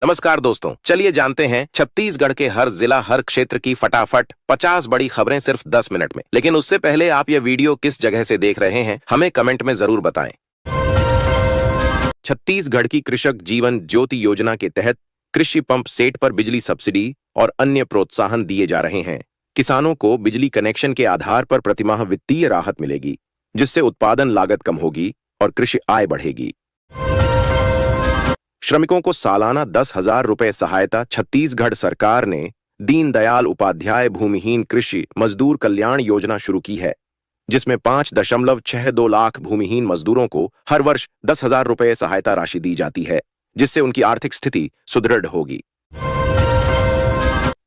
नमस्कार दोस्तों, चलिए जानते हैं छत्तीसगढ़ के हर जिला हर क्षेत्र की फटाफट 50 बड़ी खबरें सिर्फ 10 मिनट में। लेकिन उससे पहले आप ये वीडियो किस जगह से देख रहे हैं हमें कमेंट में जरूर बताएं। छत्तीसगढ़ की कृषक जीवन ज्योति योजना के तहत कृषि पंप सेट पर बिजली सब्सिडी और अन्य प्रोत्साहन दिए जा रहे हैं। किसानों को बिजली कनेक्शन के आधार पर प्रतिमाह वित्तीय राहत मिलेगी, जिससे उत्पादन लागत कम होगी और कृषि आय बढ़ेगी। श्रमिकों को सालाना 10,000 रुपए सहायता छत्तीसगढ़ सरकार ने दीनदयाल उपाध्याय भूमिहीन कृषि मजदूर कल्याण योजना शुरू की है, जिसमें 5.62 लाख भूमिहीन मजदूरों को हर वर्ष 10,000 रुपए सहायता राशि दी जाती है, जिससे उनकी आर्थिक स्थिति सुदृढ़ होगी।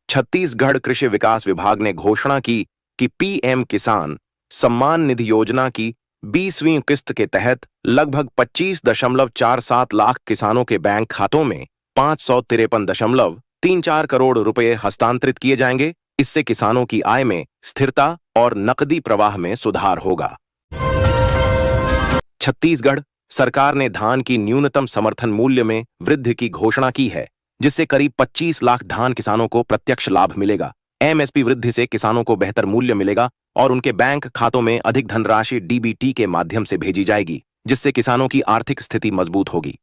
छत्तीसगढ़ कृषि विकास विभाग ने घोषणा की कि पीएम किसान सम्मान निधि योजना की 20वीं किस्त के तहत लगभग 25.47 लाख किसानों के बैंक खातों में 553.34 करोड़ रुपए हस्तांतरित किए जाएंगे। इससे किसानों की आय में स्थिरता और नकदी प्रवाह में सुधार होगा। छत्तीसगढ़ सरकार ने धान की न्यूनतम समर्थन मूल्य में वृद्धि की घोषणा की है, जिससे करीब 25 लाख धान किसानों को प्रत्यक्ष लाभ मिलेगा। एमएसपी वृद्धि से किसानों को बेहतर मूल्य मिलेगा और उनके बैंक खातों में अधिक धनराशि डीबीटी के माध्यम से भेजी जाएगी, जिससे किसानों की आर्थिक स्थिति मजबूत होगी।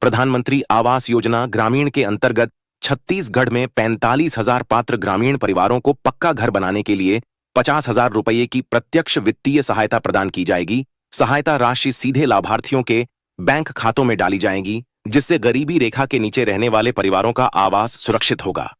प्रधानमंत्री आवास योजना ग्रामीण के अंतर्गत छत्तीसगढ़ में 45,000 पात्र ग्रामीण परिवारों को पक्का घर बनाने के लिए 50,000 रुपये की प्रत्यक्ष वित्तीय सहायता प्रदान की जाएगी। सहायता राशि सीधे लाभार्थियों के बैंक खातों में डाली जाएगी, जिससे गरीबी रेखा के नीचे रहने वाले परिवारों का आवास सुरक्षित होगा।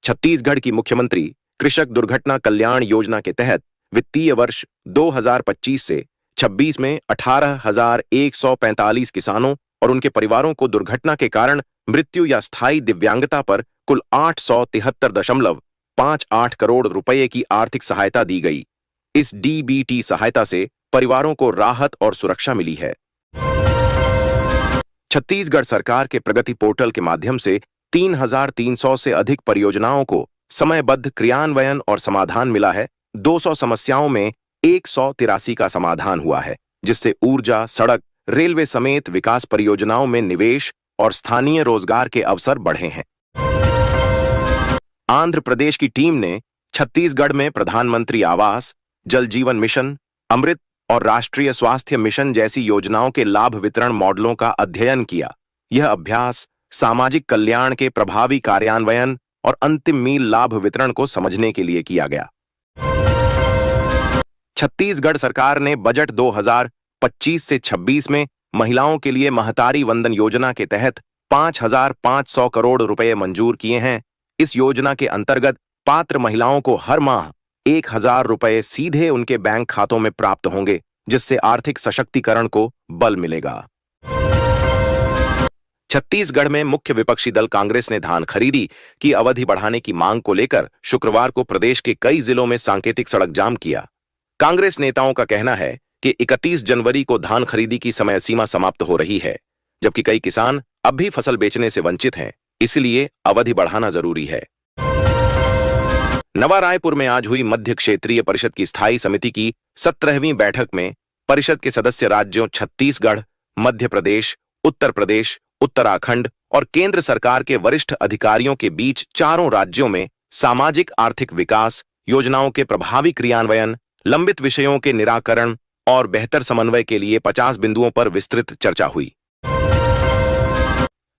छत्तीसगढ़ की मुख्यमंत्री कृषक दुर्घटना कल्याण योजना के तहत वित्तीय वर्ष 2025 से 26 में 18,145 किसानों और उनके परिवारों को दुर्घटना के कारण मृत्यु या स्थायी दिव्यांगता पर कुल 873.58 करोड़ रुपए की आर्थिक सहायता दी गई। इस डीबीटी सहायता से परिवारों को राहत और सुरक्षा मिली है। छत्तीसगढ़ सरकार के प्रगति पोर्टल के माध्यम से 3,300 से अधिक परियोजनाओं को समयबद्ध क्रियान्वयन और समाधान मिला है। 200 समस्याओं में 183 का समाधान हुआ है, जिससे ऊर्जा, सड़क, रेलवे समेत विकास परियोजनाओं में निवेश और स्थानीय रोजगार के अवसर बढ़े हैं। आंध्र प्रदेश की टीम ने छत्तीसगढ़ में प्रधानमंत्री आवास, जल जीवन मिशन, अमृत और राष्ट्रीय स्वास्थ्य मिशन जैसी योजनाओं के लाभ वितरण मॉडलों का अध्ययन किया। यह अभ्यास सामाजिक कल्याण के प्रभावी कार्यान्वयन और अंतिम मील लाभ वितरण को समझने के लिए किया गया। छत्तीसगढ़ सरकार ने बजट 2025 से 26 में महिलाओं के लिए महतारी वंदन योजना के तहत 5,500 करोड़ रुपए मंजूर किए हैं। इस योजना के अंतर्गत पात्र महिलाओं को हर माह 1,000 रुपए सीधे उनके बैंक खातों में प्राप्त होंगे, जिससे आर्थिक सशक्तिकरण को बल मिलेगा। छत्तीसगढ़ में मुख्य विपक्षी दल कांग्रेस ने धान खरीदी की अवधि बढ़ाने की मांग को लेकर शुक्रवार को प्रदेश के कई जिलों में सांकेतिक सड़क जाम किया। कांग्रेस नेताओं का कहना है कि 31 जनवरी को धान खरीदी की समय सीमा समाप्त हो रही है, जबकि कई किसान अब भी फसल बेचने से वंचित हैं, इसलिए अवधि बढ़ाना जरूरी है। नवा रायपुर में आज हुई मध्य क्षेत्रीय परिषद की स्थायी समिति की 17वीं बैठक में परिषद के सदस्य राज्यों छत्तीसगढ़, मध्य प्रदेश, उत्तर प्रदेश, उत्तराखंड और केंद्र सरकार के वरिष्ठ अधिकारियों के बीच चारों राज्यों में सामाजिक आर्थिक विकास योजनाओं के प्रभावी क्रियान्वयन, लंबित विषयों के निराकरण और बेहतर समन्वय के लिए 50 बिंदुओं पर विस्तृत चर्चा हुई।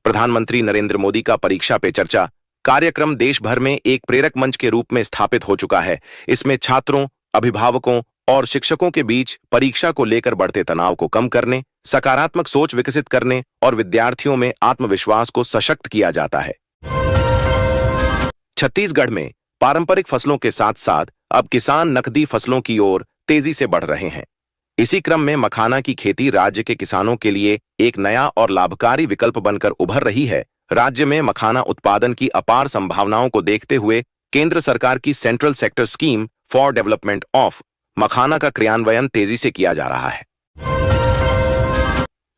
प्रधानमंत्री नरेंद्र मोदी का परीक्षा पे चर्चा कार्यक्रम देश भर में एक प्रेरक मंच के रूप में स्थापित हो चुका है। इसमें छात्रों, अभिभावकों और शिक्षकों के बीच परीक्षा को लेकर बढ़ते तनाव को कम करने, सकारात्मक सोच विकसित करने और विद्यार्थियों में आत्मविश्वास को सशक्त किया जाता है। छत्तीसगढ़ में पारंपरिक फसलों के साथ साथ अब किसान नकदी फसलों की ओर तेजी से बढ़ रहे हैं। इसी क्रम में मखाना की खेती राज्य के किसानों के लिए एक नया और लाभकारी विकल्प बनकर उभर रही है। राज्य में मखाना उत्पादन की अपार संभावनाओं को देखते हुए केंद्र सरकार की central sector scheme for development of makhana का क्रियान्वयन तेजी से किया जा रहा है।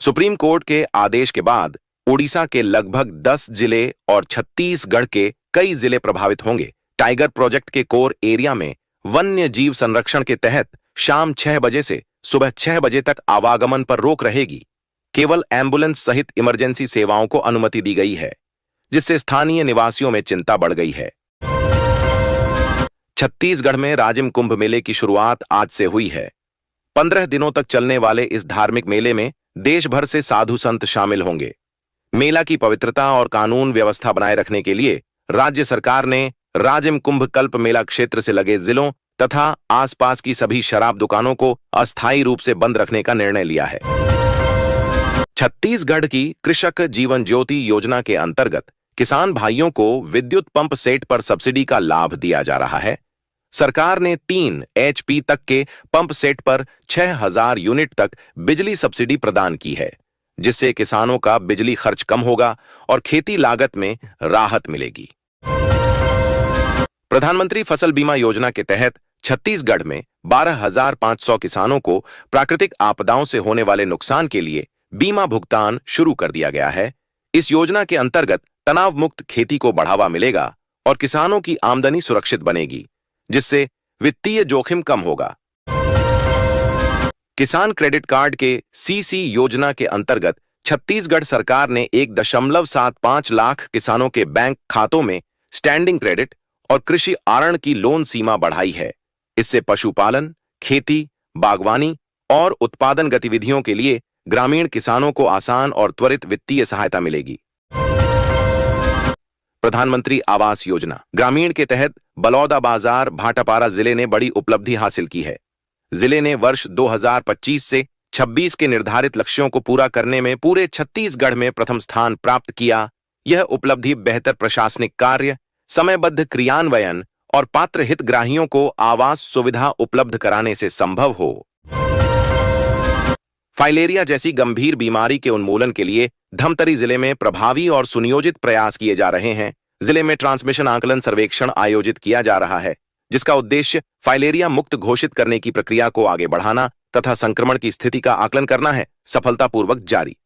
सुप्रीम कोर्ट के आदेश के बाद ओडिशा के लगभग 10 जिले और छत्तीसगढ़ के कई जिले प्रभावित होंगे। टाइगर प्रोजेक्ट के कोर एरिया में वन्य जीव संरक्षण के तहत शाम 6 बजे से सुबह 6 बजे तक आवागमन पर रोक रहेगी। केवल एम्बुलेंस सहित इमरजेंसी सेवाओं को अनुमति दी गई है, जिससे स्थानीय निवासियों में चिंता बढ़ गई है। छत्तीसगढ़ में राजिम कुंभ मेले की शुरुआत आज से हुई है। 15 दिनों तक चलने वाले इस धार्मिक मेले में देश भर से साधु संत शामिल होंगे। मेला की पवित्रता और कानून व्यवस्था बनाए रखने के लिए राज्य सरकार ने राजिम कुंभ कल्प मेला क्षेत्र से लगे जिलों तथा आसपास की सभी शराब दुकानों को अस्थायी रूप से बंद रखने का निर्णय लिया है। छत्तीसगढ़ की कृषक जीवन ज्योति योजना के अंतर्गत किसान भाइयों को विद्युत पंप सेट पर सब्सिडी का लाभ दिया जा रहा है। सरकार ने 3 HP तक के पंप सेट पर 6000 यूनिट तक बिजली सब्सिडी प्रदान की है, जिससे किसानों का बिजली खर्च कम होगा और खेती लागत में राहत मिलेगी। प्रधानमंत्री फसल बीमा योजना के तहत छत्तीसगढ़ में 12,500 किसानों को प्राकृतिक आपदाओं से होने वाले नुकसान के लिए बीमा भुगतान शुरू कर दिया गया है। इस योजना के अंतर्गत तनाव मुक्त खेती को बढ़ावा मिलेगा और किसानों की आमदनी सुरक्षित बनेगी, जिससे वित्तीय जोखिम कम होगा। किसान क्रेडिट कार्ड के CC योजना के अंतर्गत छत्तीसगढ़ सरकार ने 1.75 लाख किसानों के बैंक खातों में स्टैंडिंग क्रेडिट और कृषि आरण की लोन सीमा बढ़ाई है। इससे पशुपालन, खेती, बागवानी और उत्पादन गतिविधियों के लिए ग्रामीण किसानों को आसान और त्वरित वित्तीय सहायता मिलेगी। प्रधानमंत्री आवास योजना ग्रामीण के तहत बलौदाबाजार भाटापारा जिले ने बड़ी उपलब्धि हासिल की है। जिले ने वर्ष 2025 से 26 के निर्धारित लक्ष्यों को पूरा करने में पूरे छत्तीसगढ़ में प्रथम स्थान प्राप्त किया। यह उपलब्धि बेहतर प्रशासनिक कार्य, समयबद्ध क्रियान्वयन और पात्र हितग्राहियों को आवास सुविधा उपलब्ध कराने से संभव हो। फाइलेरिया जैसी गंभीर बीमारी के उन्मूलन के लिए धमतरी जिले में प्रभावी और सुनियोजित प्रयास किए जा रहे हैं। जिले में ट्रांसमिशन आकलन सर्वेक्षण आयोजित किया जा रहा है, जिसका उद्देश्य फाइलेरिया मुक्त घोषित करने की प्रक्रिया को आगे बढ़ाना तथा संक्रमण की स्थिति का आकलन करना है, सफलतापूर्वक जारी।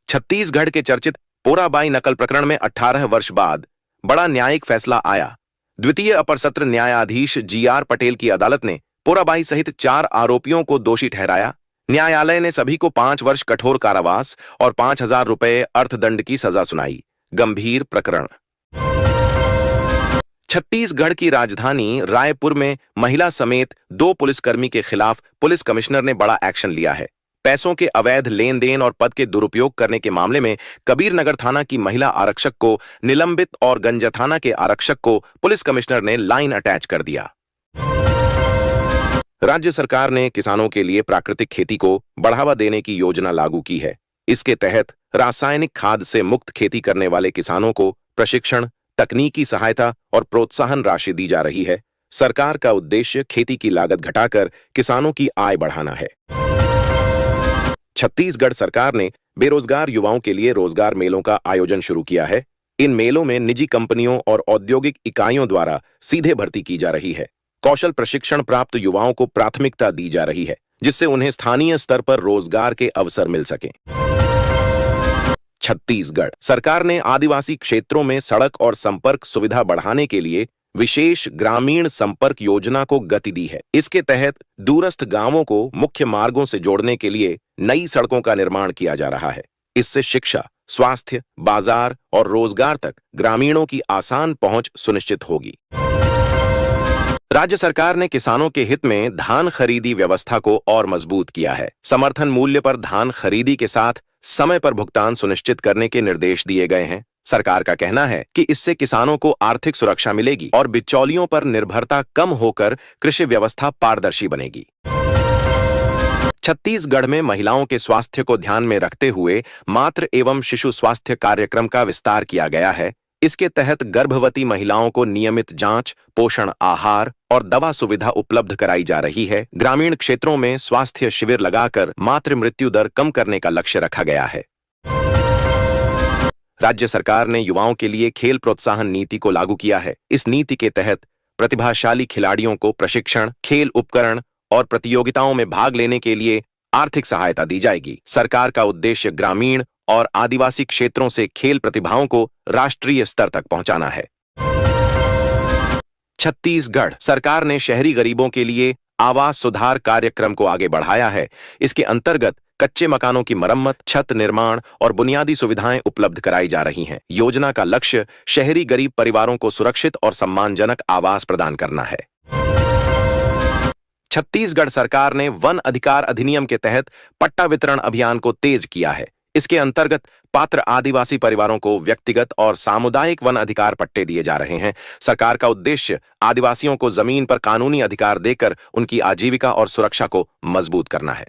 छत्तीसगढ़ के चर्चित पोराबाई नकल प्रकरण में 18 वर्ष बाद बड़ा न्यायिक फैसला आया। द्वितीय अपर सत्र न्यायाधीश GR पटेल की अदालत ने पोराबाई सहित 4 आरोपियों को दोषी ठहराया। न्यायालय ने सभी को 5 वर्ष कठोर कारावास और 5,000 रुपए अर्थदंड की सजा सुनाई। गंभीर प्रकरण। छत्तीसगढ़ की राजधानी रायपुर में महिला समेत 2 पुलिसकर्मी के खिलाफ पुलिस कमिश्नर ने बड़ा एक्शन लिया है। पैसों के अवैध लेन देन और पद के दुरुपयोग करने के मामले में कबीरनगर थाना की महिला आरक्षक को निलंबित और गंजा थाना के आरक्षक को पुलिस कमिश्नर ने लाइन अटैच कर दिया। राज्य सरकार ने किसानों के लिए प्राकृतिक खेती को बढ़ावा देने की योजना लागू की है। इसके तहत रासायनिक खाद से मुक्त खेती करने वाले किसानों को प्रशिक्षण, तकनीकी सहायता और प्रोत्साहन राशि दी जा रही है। सरकार का उद्देश्य खेती की लागत घटाकर किसानों की आय बढ़ाना है। छत्तीसगढ़ सरकार ने बेरोजगार युवाओं के लिए रोजगार मेलों का आयोजन शुरू किया है। इन मेलों में निजी कंपनियों और औद्योगिक इकाइयों द्वारा सीधे भर्ती की जा रही है। कौशल प्रशिक्षण प्राप्त युवाओं को प्राथमिकता दी जा रही है, जिससे उन्हें स्थानीय स्तर पर रोजगार के अवसर मिल सकें। छत्तीसगढ़ सरकार ने आदिवासी क्षेत्रों में सड़क और संपर्क सुविधा बढ़ाने के लिए विशेष ग्रामीण संपर्क योजना को गति दी है। इसके तहत दूरस्थ गांवों को मुख्य मार्गों से जोड़ने के लिए नई सड़कों का निर्माण किया जा रहा है। इससे शिक्षा, स्वास्थ्य, बाजार और रोजगार तक ग्रामीणों की आसान पहुंच सुनिश्चित होगी। राज्य सरकार ने किसानों के हित में धान खरीदी व्यवस्था को और मजबूत किया है। समर्थन मूल्य पर धान खरीदी के साथ समय पर भुगतान सुनिश्चित करने के निर्देश दिए गए हैं। सरकार का कहना है कि इससे किसानों को आर्थिक सुरक्षा मिलेगी और बिचौलियों पर निर्भरता कम होकर कृषि व्यवस्था पारदर्शी बनेगी। छत्तीसगढ़ में महिलाओं के स्वास्थ्य को ध्यान में रखते हुए मातृ एवं शिशु स्वास्थ्य कार्यक्रम का विस्तार किया गया है। इसके तहत गर्भवती महिलाओं को नियमित जांच, पोषण आहार और दवा सुविधा उपलब्ध कराई जा रही है। ग्रामीण क्षेत्रों में स्वास्थ्य शिविर लगाकर मातृ मृत्यु दर कम करने का लक्ष्य रखा गया है। राज्य सरकार ने युवाओं के लिए खेल प्रोत्साहन नीति को लागू किया है। इस नीति के तहत प्रतिभाशाली खिलाड़ियों को प्रशिक्षण, खेल उपकरण और प्रतियोगिताओं में भाग लेने के लिए आर्थिक सहायता दी जाएगी। सरकार का उद्देश्य ग्रामीण और आदिवासी क्षेत्रों से खेल प्रतिभाओं को राष्ट्रीय स्तर तक पहुंचाना है। छत्तीसगढ़ सरकार ने शहरी गरीबों के लिए आवास सुधार कार्यक्रम को आगे बढ़ाया है। इसके अंतर्गत कच्चे मकानों की मरम्मत, छत निर्माण और बुनियादी सुविधाएं उपलब्ध कराई जा रही हैं। योजना का लक्ष्य शहरी गरीब परिवारों को सुरक्षित और सम्मानजनक आवास प्रदान करना है। छत्तीसगढ़ सरकार ने वन अधिकार अधिनियम के तहत पट्टा वितरण अभियान को तेज किया है। इसके अंतर्गत पात्र आदिवासी परिवारों को व्यक्तिगत और सामुदायिक वन अधिकार पट्टे दिए जा रहे हैं। सरकार का उद्देश्य आदिवासियों को जमीन पर कानूनी अधिकार देकर उनकी आजीविका और सुरक्षा को मजबूत करना है।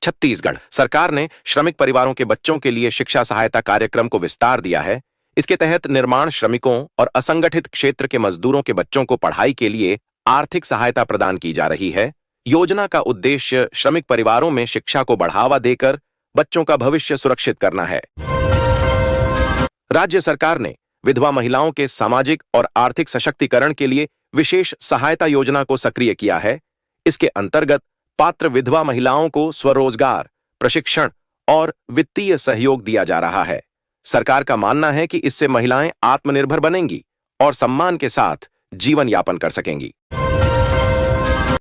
छत्तीसगढ़ सरकार ने श्रमिक परिवारों के बच्चों के लिए शिक्षा सहायता कार्यक्रम को विस्तार दिया है। इसके तहत निर्माण श्रमिकों और असंगठित क्षेत्र के मजदूरों के बच्चों को पढ़ाई के लिए आर्थिक सहायता प्रदान की जा रही है। योजना का उद्देश्य श्रमिक परिवारों में शिक्षा को बढ़ावा देकर बच्चों का भविष्य सुरक्षित करना है। राज्य सरकार ने विधवा महिलाओं के सामाजिक और आर्थिक सशक्तिकरण के लिए विशेष सहायता योजना को सक्रिय किया है। इसके अंतर्गत पात्र विधवा महिलाओं को स्वरोजगार, प्रशिक्षण और वित्तीय सहयोग दिया जा रहा है। सरकार का मानना है कि इससे महिलाएं आत्मनिर्भर बनेंगी और सम्मान के साथ जीवन यापन कर सकेंगी।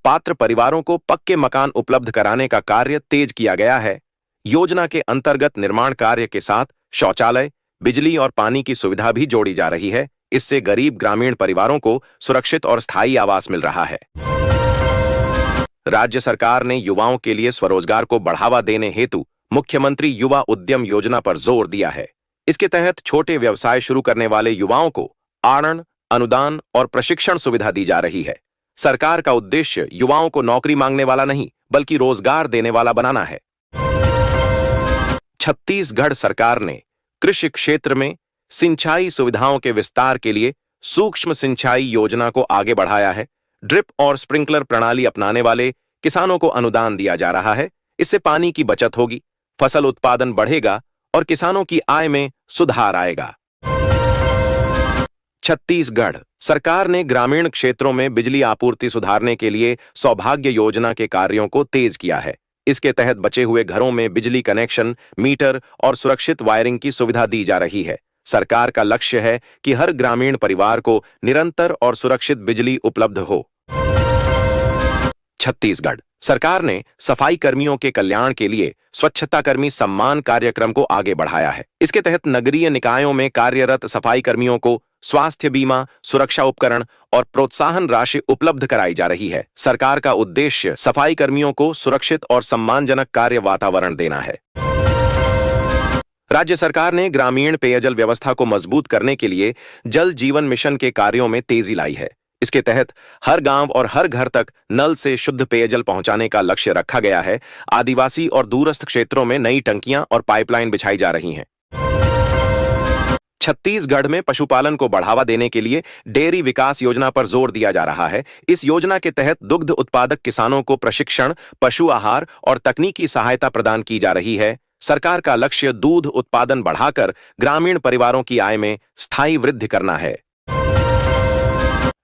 पात्र परिवारों को पक्के मकान उपलब्ध कराने का कार्य तेज किया गया है। योजना के अंतर्गत निर्माण कार्य के साथ शौचालय, बिजली और पानी की सुविधा भी जोड़ी जा रही है। इससे गरीब ग्रामीण परिवारों को सुरक्षित और स्थायी आवास मिल रहा है। राज्य सरकार ने युवाओं के लिए स्वरोजगार को बढ़ावा देने हेतु मुख्यमंत्री युवा उद्यम योजना पर जोर दिया है। इसके तहत छोटे व्यवसाय शुरू करने वाले युवाओं को आड़न, अनुदान और प्रशिक्षण सुविधा दी जा रही है। सरकार का उद्देश्य युवाओं को नौकरी मांगने वाला नहीं, बल्कि रोजगार देने वाला बनाना है। छत्तीसगढ़ सरकार ने कृषि क्षेत्र में सिंचाई सुविधाओं के विस्तार के लिए सूक्ष्म सिंचाई योजना को आगे बढ़ाया है। ड्रिप और स्प्रिंकलर प्रणाली अपनाने वाले किसानों को अनुदान दिया जा रहा है। इससे पानी की बचत होगी, फसल उत्पादन बढ़ेगा और किसानों की आय में सुधार आएगा। छत्तीसगढ़ सरकार ने ग्रामीण क्षेत्रों में बिजली आपूर्ति सुधारने के लिए सौभाग्य योजना के कार्यों को तेज किया है। इसके तहत बचे हुए घरों में बिजली कनेक्शन, मीटर और सुरक्षित वायरिंग की सुविधा दी जा रही है। सरकार का लक्ष्य है कि हर ग्रामीण परिवार को निरंतर और सुरक्षित बिजली उपलब्ध हो। छत्तीसगढ़ सरकार ने सफाई कर्मियों के कल्याण के लिए स्वच्छता कर्मी सम्मान कार्यक्रम को आगे बढ़ाया है। इसके तहत नगरीय निकायों में कार्यरत सफाई कर्मियों को स्वास्थ्य बीमा, सुरक्षा उपकरण और प्रोत्साहन राशि उपलब्ध कराई जा रही है। सरकार का उद्देश्य सफाई कर्मियों को सुरक्षित और सम्मानजनक कार्य वातावरण देना है। राज्य सरकार ने ग्रामीण पेयजल व्यवस्था को मजबूत करने के लिए जल जीवन मिशन के कार्यों में तेजी लाई है। इसके तहत हर गांव और हर घर तक नल से शुद्ध पेयजल पहुंचाने का लक्ष्य रखा गया है। आदिवासी और दूरस्थ क्षेत्रों में नई टंकियां और पाइपलाइन बिछाई जा रही हैं। छत्तीसगढ़ में पशुपालन को बढ़ावा देने के लिए डेयरी विकास योजना पर जोर दिया जा रहा है। इस योजना के तहत दुग्ध उत्पादक किसानों को प्रशिक्षण, पशु आहार और तकनीकी सहायता प्रदान की जा रही है। सरकार का लक्ष्य दूध उत्पादन बढ़ाकर ग्रामीण परिवारों की आय में स्थायी वृद्धि करना है।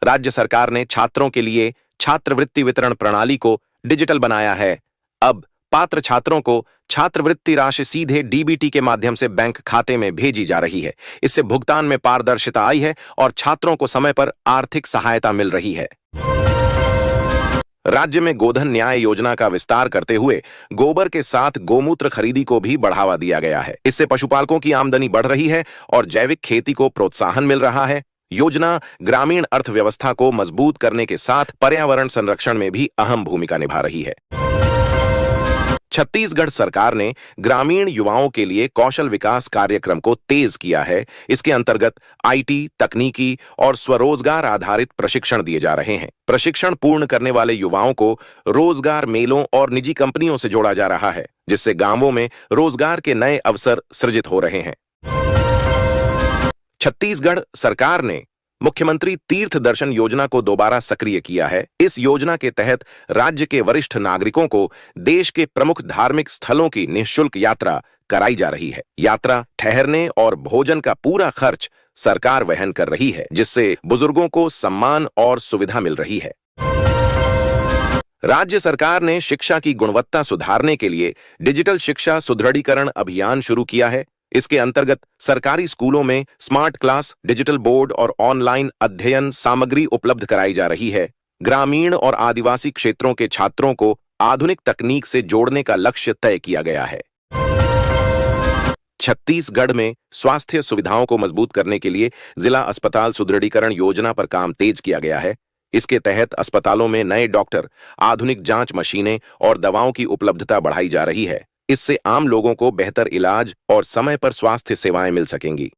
राज्य सरकार ने छात्रों के लिए छात्रवृत्ति वितरण प्रणाली को डिजिटल बनाया है। अब पात्र छात्रों को छात्रवृत्ति राशि सीधे डीबीटी के माध्यम से बैंक खाते में भेजी जा रही है। इससे भुगतान में पारदर्शिता आई है और छात्रों को समय पर आर्थिक सहायता मिल रही है। राज्य में गोधन न्याय योजना का विस्तार करते हुए गोबर के साथ गोमूत्र खरीदी को भी बढ़ावा दिया गया है। इससे पशुपालकों की आमदनी बढ़ रही है और जैविक खेती को प्रोत्साहन मिल रहा है। योजना ग्रामीण अर्थव्यवस्था को मजबूत करने के साथ पर्यावरण संरक्षण में भी अहम भूमिका निभा रही है। छत्तीसगढ़ सरकार ने ग्रामीण युवाओं के लिए कौशल विकास कार्यक्रम को तेज किया है। इसके अंतर्गत आईटी, तकनीकी और स्वरोजगार आधारित प्रशिक्षण दिए जा रहे हैं। प्रशिक्षण पूर्ण करने वाले युवाओं को रोजगार मेलों और निजी कंपनियों से जोड़ा जा रहा है, जिससे गांवों में रोजगार के नए अवसर सृजित हो रहे हैं। छत्तीसगढ़ सरकार ने मुख्यमंत्री तीर्थ दर्शन योजना को दोबारा सक्रिय किया है। इस योजना के तहत राज्य के वरिष्ठ नागरिकों को देश के प्रमुख धार्मिक स्थलों की निःशुल्क यात्रा कराई जा रही है। यात्रा, ठहरने और भोजन का पूरा खर्च सरकार वहन कर रही है, जिससे बुजुर्गों को सम्मान और सुविधा मिल रही है। राज्य सरकार ने शिक्षा की गुणवत्ता सुधारने के लिए डिजिटल शिक्षा सुदृढ़ीकरण अभियान शुरू किया है। इसके अंतर्गत सरकारी स्कूलों में स्मार्ट क्लास, डिजिटल बोर्ड और ऑनलाइन अध्ययन सामग्री उपलब्ध कराई जा रही है। ग्रामीण और आदिवासी क्षेत्रों के छात्रों को आधुनिक तकनीक से जोड़ने का लक्ष्य तय किया गया है। छत्तीसगढ़ में स्वास्थ्य सुविधाओं को मजबूत करने के लिए जिला अस्पताल सुदृढ़ीकरण योजना पर काम तेज किया गया है। इसके तहत अस्पतालों में नए डॉक्टर, आधुनिक जांच मशीनें और दवाओं की उपलब्धता बढ़ाई जा रही है। इससे आम लोगों को बेहतर इलाज और समय पर स्वास्थ्य सेवाएं मिल सकेंगी।